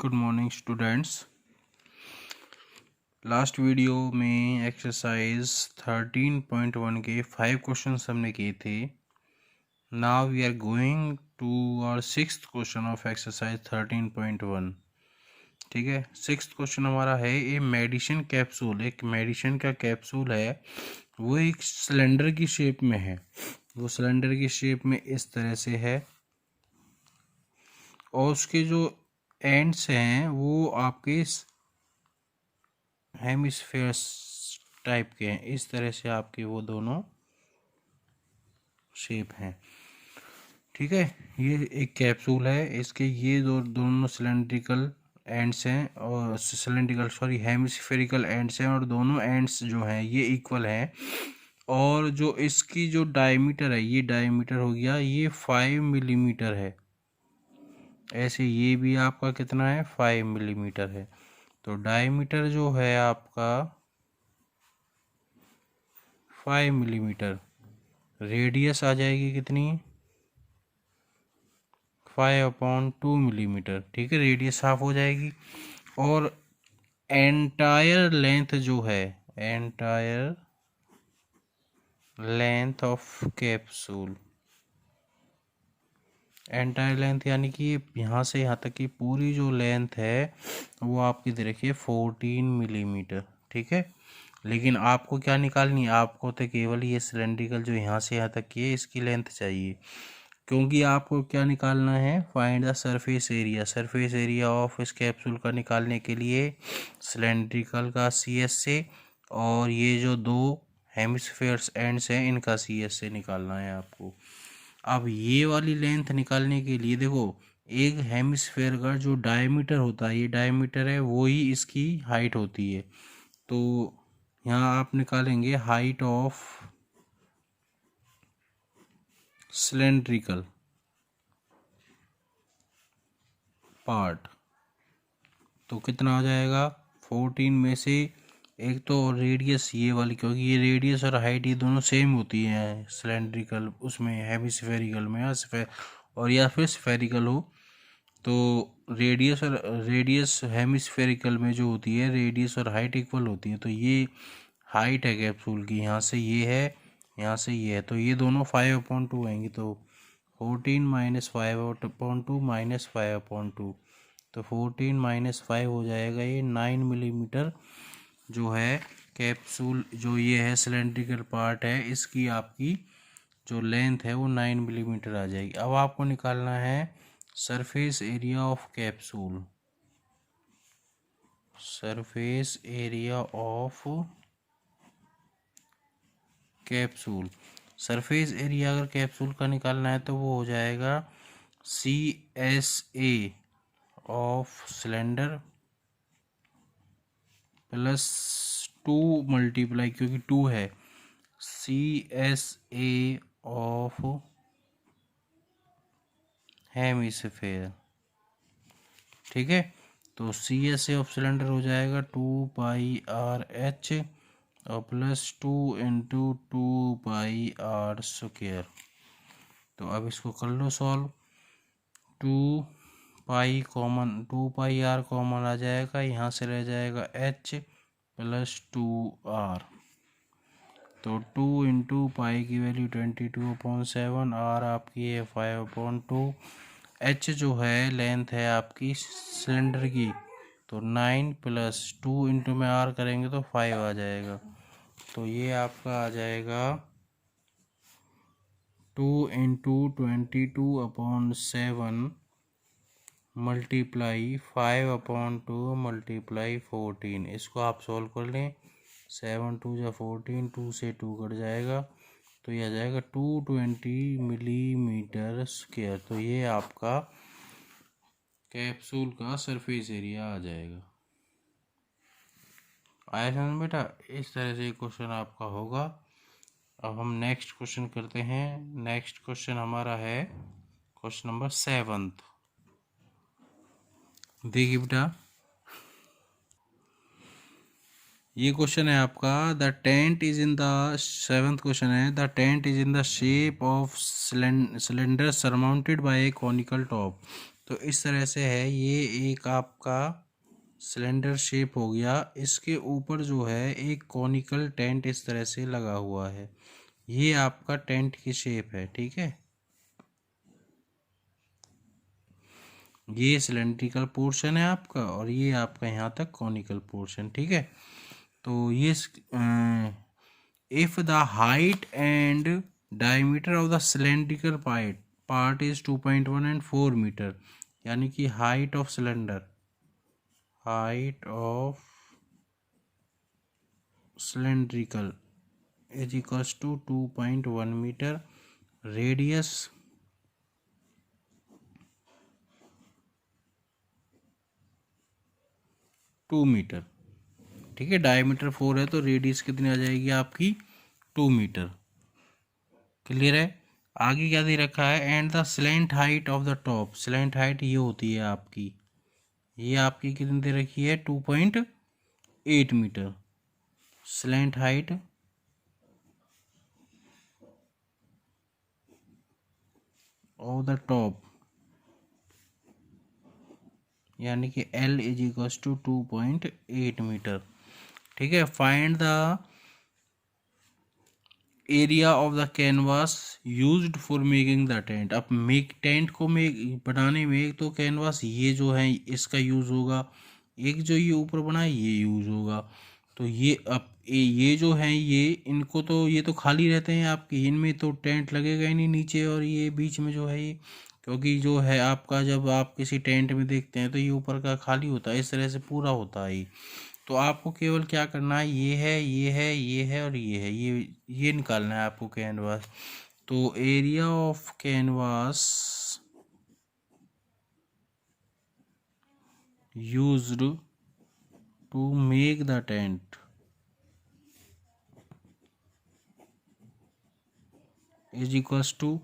Good morning students. Last video में exercise 13.1 के 5 questions हमने किए थे। Now we are going to our sixth question of exercise 13.1। ठीक है, सिक्स्थ क्वेश्चन हमारा है ए मेडिसिन कैप्सूल। एक मेडिसिन का कैप्सूल है, वो एक सिलेंडर की शेप में है। वो सिलेंडर की शेप में इस तरह से है और उसके जो एंड्स हैं वो आपके हेमिस्फेयर्स टाइप के हैं। इस तरह से आपके वो दोनों शेप हैं। ठीक है, ये एक कैप्सूल है, इसके ये दोनों सिलेंड्रिकल एंड्स हैं और हेमिस्फेरिकल एंड्स हैं और दोनों एंड्स जो हैं ये इक्वल हैं। और जो इसकी जो डायमीटर है, ये डायमीटर हो गया ये 5 मिलीमीटर है। ऐसे ये भी आपका कितना है, 5 मिलीमीटर है। तो डायमीटर जो है आपका 5 मिलीमीटर, रेडियस आ जाएगी कितनी, 5/2 मिलीमीटर। ठीक है, रेडियस हाफ हो जाएगी। और एंटायर लेंथ जो है, entire length of capsule, entire length यानी कि यहाँ से यहाँ तक की पूरी जो लेंथ है वो आपकी देखिए 14 मिलीमीटर। ठीक है, लेकिन आपको क्या निकालनी है, आपको तो केवल ये सिलेंड्रिकल जो यहाँ से यहाँ तक की है इसकी लेंथ चाहिए। क्योंकि आपको क्या निकालना है, find the surface area. Surface area of इस कैप्सूल का निकालने के लिए सिलेंड्रिकल का CS से और ये जो दो हेमिस्फेयर्स एंड्स हैं इनका CS से निकालना है आपको। अब ये वाली लेंथ निकालने के लिए देखो, एक हेमिस्फेयर का जो डायमीटर होता है, ये डायमीटर है वो ही इसकी हाइट होती है। तो यहाँ आप निकालेंगे हाइट ऑफ सिलेंड्रिकल पार्ट, तो कितना आ जाएगा 14 में से एक तो रेडियस ये वाली, क्योंकि ये रेडियस और हाइट ये दोनों सेम होती हैं सिलेंड्रिकल उसमें, हेमिस्फेरिकल में और या फिर स्फेरिकल हो तो रेडियस हेमिस्फेरिकल में जो होती है रेडियस और हाइट इक्वल होती है। तो ये हाइट है कैप्सूल की, यहाँ से ये है, यहाँ से ये है, तो ये दोनों 5/2 आएंगी। तो 14 - 5/2 - 5/2, तो 14 - 5 हो जाएगा ये 9 मिलीमीटर जो है कैप्सूल। जो ये है सिलेंड्रिकल पार्ट है, इसकी आपकी जो लेंथ है वो 9 मिलीमीटर आ जाएगी। अब आपको निकालना है surface area of capsule. Surface area of capsule, surface area अगर कैप्सूल का निकालना है तो वो हो जाएगा CSA of cylinder plus 2 multiply, क्योंकि 2 है, CSA ऑफ हेमिस्फेयर। ठीक है, तो CSA ऑफ सिलेंडर हो जाएगा 2πRH और प्लस 2 × 2πR²। तो अब इसको कर लो सॉल्व। 2πR कॉमन आ जाएगा, यहाँ से रह जाएगा H प्लस 2R। तो 2 × पाई की वैल्यू 22/7, R आपकी है 5/2। H जो है लेंथ है आपकी सिलेंडर की, तो 9 प्लस 2 × में R करेंगे तो 5 आ जाएगा। तो ये आपका आ जाएगा 2 × 22/7 मल्टीप्लाई 5/2 मल्टीप्लाई 14। इसको आप सॉल्व कर लें, 7 × 2 = 14, 2 से 2 कट जाएगा तो ये आ जाएगा 220 मिलीमीटर स्क्वायर। तो ये आपका कैप्सूल का सरफेस एरिया आ जाएगा। आया समझ बेटा, इस तरह से क्वेश्चन आपका होगा। अब हम नेक्स्ट क्वेश्चन करते हैं। नेक्स्ट क्वेश्चन हमारा है क्वेश्चन नंबर 7। देखिए बेटा, ये क्वेश्चन है आपका, the tent is in the, 7th question है, the tent is in the shape of cylinder surmounted by a conical top. तो इस तरह से है, ये एक आपका सिलेंडर शेप हो गया। इसके ऊपर जो है एक कॉनिकल टेंट इस तरह से लगा हुआ है, ये आपका टेंट की शेप है। ठीक है, ये सिलेंड्रिकल पोर्शन है आपका और ये आपका यहाँ तक कॉनिकल पोर्शन। ठीक है, तो ये if the height and diameter of the cylindrical part is 2.1 and 4 metre, यानी कि height of cylindrical is equals to 2.1 metre, radius 2 metre. ठीक है, डायमीटर 4 है तो रेडियस कितनी आ जाएगी आपकी 2 मीटर। क्लियर है। आगे क्या दे रखा है, and the slant height of the top, slant height ये होती है आपकी, ये आपकी कितनी दे रखी है 2.8 metre slant height of the top, यानी कि L is equals to 2.8 metre. ठीक है, find the area of the canvas used for making the tent. अब टेंट को बनाने में एक तो कैनवास ये जो है इसका यूज़ होगा, एक जो ये ऊपर बना है ये यूज़ होगा। तो ये अब ये जो है ये इनको तो ये तो खाली रहते हैं आपके, इनमें तो टेंट लगेगा ही नहीं नीचे, और ये बीच में जो है ये, क्योंकि जो है आपका जब आप किसी टेंट में देखते हैं तो ये ऊपर का खाली होता है, इस तरह से पूरा होता है ये। तो आपको केवल क्या करना है, ये है ये है ये है और ये है, ये निकालना है आपको कैनवास। तो area of canvas used to make the tent is equals to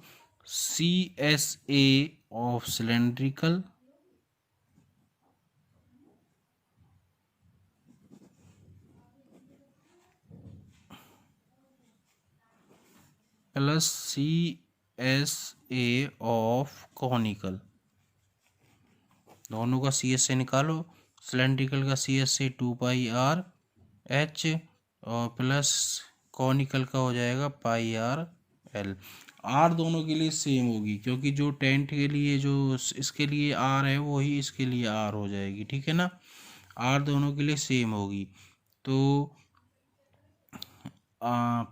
CSA of cylindrical plus CSA of conical. दोनों का CSA निकालो, सिलेंड्रिकल का CSA 2πr/h और प्लस कॉनिकल का हो जाएगा πr/l। आर दोनों के लिए सेम होगी, क्योंकि जो टेंट के लिए जो इसके लिए आर है वही इसके लिए आर हो जाएगी। ठीक है ना, आर दोनों के लिए सेम होगी। तो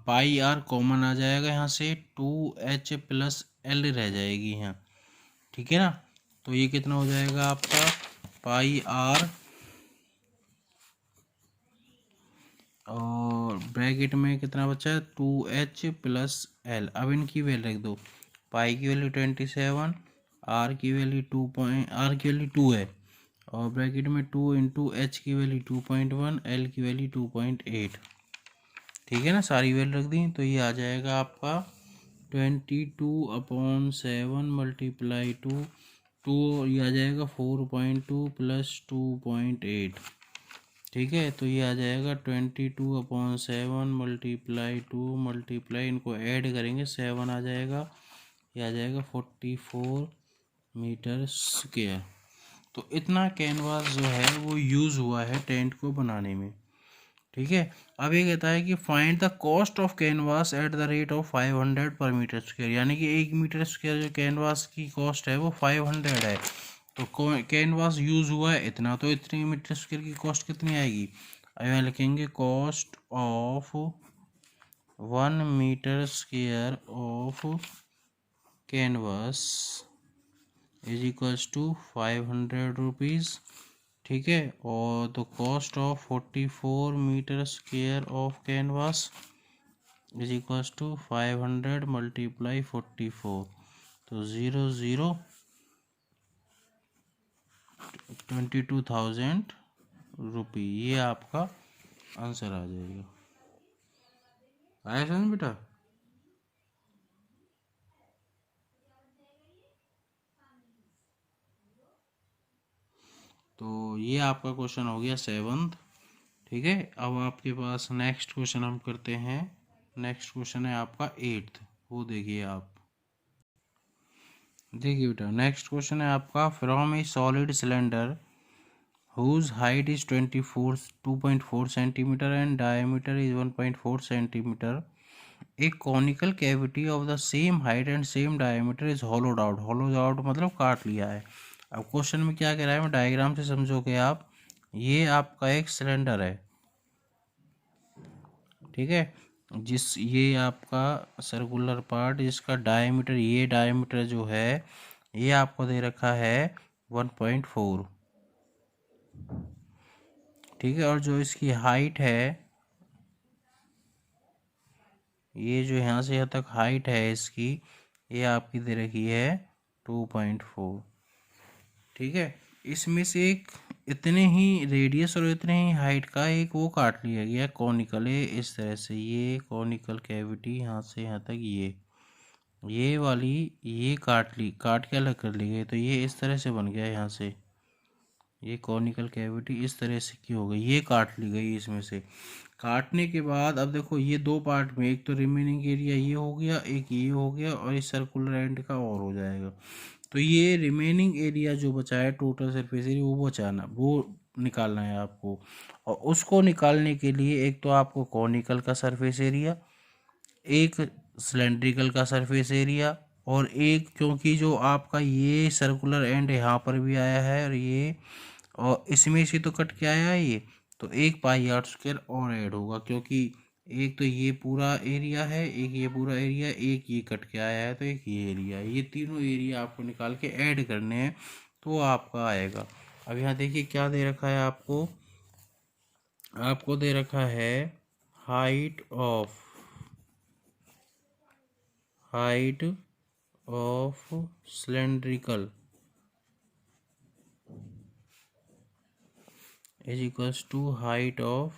πr कॉमन आ जाएगा यहाँ से, 2h+l रह जाएगी यहाँ। ठीक है ना, तो ये कितना हो जाएगा आपका πr और ब्रैकेट में कितना बचा है 2h+l। अब इनकी वैल्यू रख दो, पाई की वैल्यू 27, आर की वैल्यू 2 है, और ब्रैकेट में 2 इंटू एच की वैल्यू 2.1, एल की वैल्यू 2.8। ठीक है ना, सारी वैल्यू रख दी, तो ये आ जाएगा आपका 22/7 मल्टीप्लाई 2 ये आ जाएगा 4.2 + 2.8। ठीक है, तो ये आ जाएगा 22/7 मल्टीप्लाई 2 मल्टीप्लाई, इनको ऐड करेंगे 7 आ जाएगा, ये आ जाएगा 44 मीटर स्क्वायर। तो इतना कैनवास जो है वो यूज़ हुआ है टेंट को बनाने में। ठीक है, अब ये कहता है कि find the cost of canvas at the rate of 500 पर मीटर स्क्वायर, यानी कि 1 मीटर स्क्वायर जो कैनवास की कॉस्ट है वो 500 है। तो कैनवास यूज़ हुआ है इतना, तो इतनी मीटर स्क्वायर की कॉस्ट कितनी आएगी। अब यहाँ लिखेंगे cost of 1 metre square of canvas is equals to 500 rupees. ठीक है, और the cost of 44 metre square of canvas is equals to 500 multiply 44, तो 0 22,000 रुपी, ये आपका आंसर आ जाएगा। आया समझ बेटा। तो ये आपका क्वेश्चन हो गया 7th। ठीक है, अब आपके पास नेक्स्ट क्वेश्चन हम करते हैं। नेक्स्ट क्वेश्चन है आपका 8th, वो देखिए आप। देखिए बेटा, नेक्स्ट क्वेश्चन है आपका, from A solid cylinder whose height is 2.4 centimeter and diameter is 1.4 centimeter, a conical cavity of the same height and same diameter is hollowed out. hollowed out मतलब काट लिया है। अब क्वेश्चन में क्या कह रहा है, मैं डायग्राम से समझोगे आप। ये आपका एक सिलेंडर है, ठीक है, ये आपका सर्कुलर पार्ट, जिसका डायमीटर, ये डायमीटर जो है ये आपको दे रखा है 1.4, ठीक है, और जो इसकी हाइट है, ये जो यहाँ से यहाँ तक हाइट है इसकी, ये आपकी दे रखी है 2.4, ठीक है। इसमें से एक इतने ही रेडियस और इतने ही हाइट का एक वो काट लिया गया कॉनिकल है, इस तरह से ये कॉनिकल कैविटी यहाँ से यहाँ तक ये वाली ये काट के अलग कर ली गई, तो ये इस तरह से बन गया यहाँ से, ये कॉनिकल कैविटी इस तरह से की हो गई, ये काट ली गई। इसमें से काटने के बाद अब देखो, ये दो पार्ट में, एक तो रिमेनिंग एरिया ये हो गया, एक ये हो गया, और इस सर्कुलर एंड का और हो जाएगा। तो ये रिमेनिंग एरिया जो बचा है, टोटल सरफेस एरिया, वो निकालना है आपको। और उसको निकालने के लिए एक तो आपको कॉनिकल का सरफेस एरिया, एक सिलेंड्रिकल का सरफेस एरिया, और एक, क्योंकि जो आपका ये सर्कुलर एंड यहाँ पर भी आया है और इसमें से तो कट के आया है ये, तो एक पाई आर स्क्वायर और ऐड होगा, क्योंकि एक तो ये पूरा एरिया है, एक ये पूरा एरिया, एक ये कट के आया है, तो एक ये एरिया, ये तीनों एरिया आपको निकाल के ऐड करने हैं, तो आपका आएगा। अब यहाँ देखिए क्या दे रखा है आपको दे रखा है height of cylindrical is equals to height of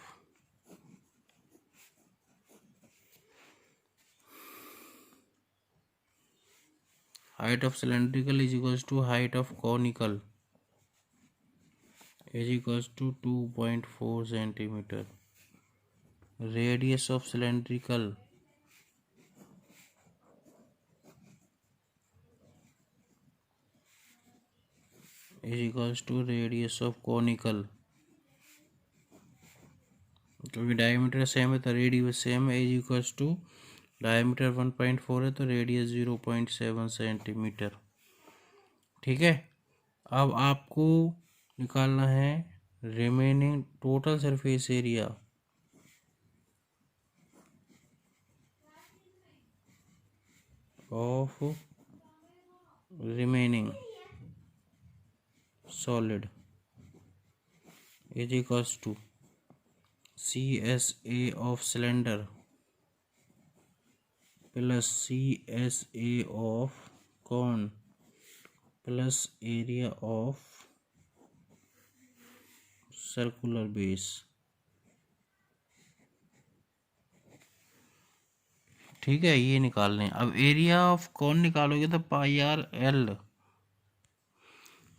cylindrical is equals to height of conical is equals to 2.4 centimeter. Radius of cylindrical is equals to radius of conical, क्योंकि डायमीटर सेम है तो रेडियस सेम है, is equals to diameter 1.4 है तो radius 0.7 centimetre, ठीक है। अब आपको निकालना है remaining total surface area of remaining solid is equals to CSA of cylinder plus CSA of cone plus area of circular base, ठीक है, ये निकाल लें। अब एरिया ऑफ कौन निकालोगे तो पाई आर एल,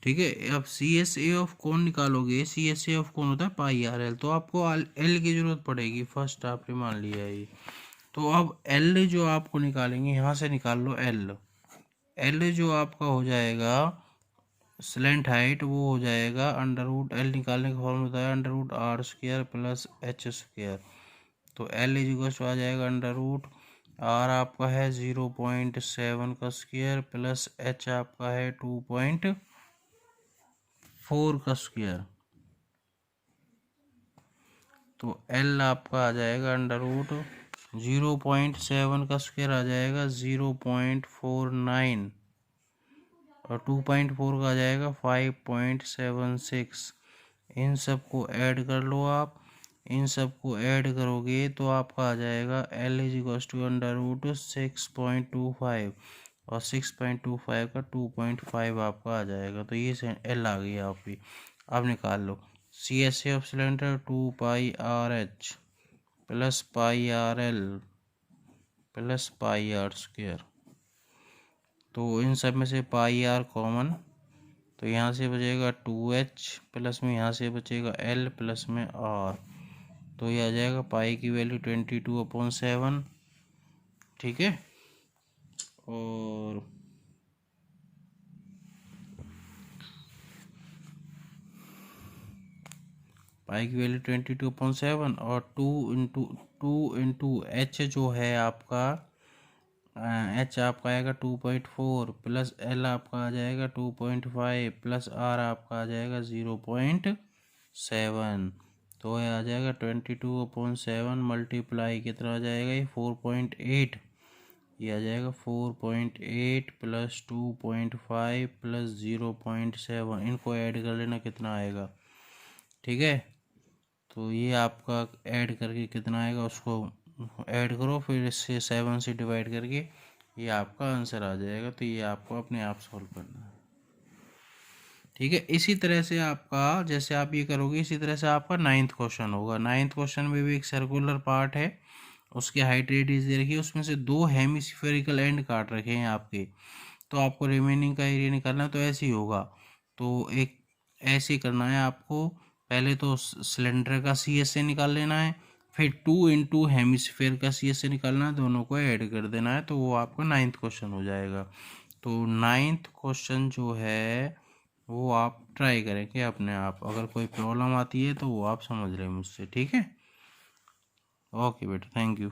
ठीक है। अब CSA ऑफ कौन निकालोगे, CSA ऑफ कौन होता है पाई आर एल, तो आपको एल की जरूरत पड़ेगी, फर्स्ट आपने मान लिया ये। तो अब एल जो आपको निकालेंगे, यहाँ से निकाल लो एल जो आपका हो जाएगा स्लेंट हाइट, वो हो जाएगा अंडर रूट, एल निकालने का फॉर्मूला होता है under root R square plus H square, तो एल इज इक्वल टू आ जाएगा अंडर रूट आर आपका है 0.7 का स्क्वायर प्लस एच आपका है 2.4 का स्क्वायर, तो एल आपका आ जाएगा अंडर रूट 0.7 का स्क्वायर आ जाएगा 0.49 और 2.4 का आ जाएगा 5.76। इन सब को ऐड कर लो आप, इन सब को ऐड करोगे तो आपका आ जाएगा L is equal to under root 6.25 और 6.25 का 2.5 आपका आ जाएगा, तो ये एल आ गई आपकी। अब निकाल लो CSA of cylinder 2πRH plus πRL plus πR square, तो इन सब में से πR कॉमन, तो यहाँ से बचेगा 2H प्लस में यहाँ से बचेगा L प्लस में R, तो ये आ जाएगा पाई की वैल्यू 22/7, ठीक है। और पाई की वैल्यू 22/7 और 2 इंटू एच जो है आपका एच आपका आएगा 2.4 प्लस एल आपका आ जाएगा 2.5 प्लस आर आपका आ जाएगा 0.7। तो ये आ जाएगा 22/7 मल्टीप्लाई कितना आ जाएगा ये 4.8। ये आ जाएगा 4.8 प्लस 2.5 प्लस 0.7। इनको ऐड कर लेना कितना आएगा, ठीक है। तो ये आपका ऐड करके कितना आएगा उसको ऐड करो, फिर इससे 7 से डिवाइड करके ये आपका आंसर आ जाएगा। तो ये आपको अपने आप सॉल्व करना है, ठीक है। इसी तरह से आपका जैसे आप ये करोगे इसी तरह से आपका 9th क्वेश्चन होगा। 9th क्वेश्चन में भी एक सर्कुलर पार्ट है, उसकी हाइट रेडियस दे रखी है, उसमें से 2 हेमिस्फेरिकल एंड काट रखे हैं आपके। तो आपको रिमेनिंग का एरिया निकालना है, तो ऐसे ही होगा। तो एक ऐसे करना है आपको, पहले तो सिलेंडर का सी एस से निकाल लेना है, फिर 2 इंटू हेमिस्फेयर का सी एस से निकालना है, दोनों को ऐड कर देना है, तो वो आपका 9th क्वेश्चन हो जाएगा। तो 9th क्वेश्चन जो है वो आप ट्राई करेंगे अपने आप, अगर कोई प्रॉब्लम आती है तो वो आप समझ रहे हैं मुझसे, ठीक है। ओके बेटा, थैंक यू।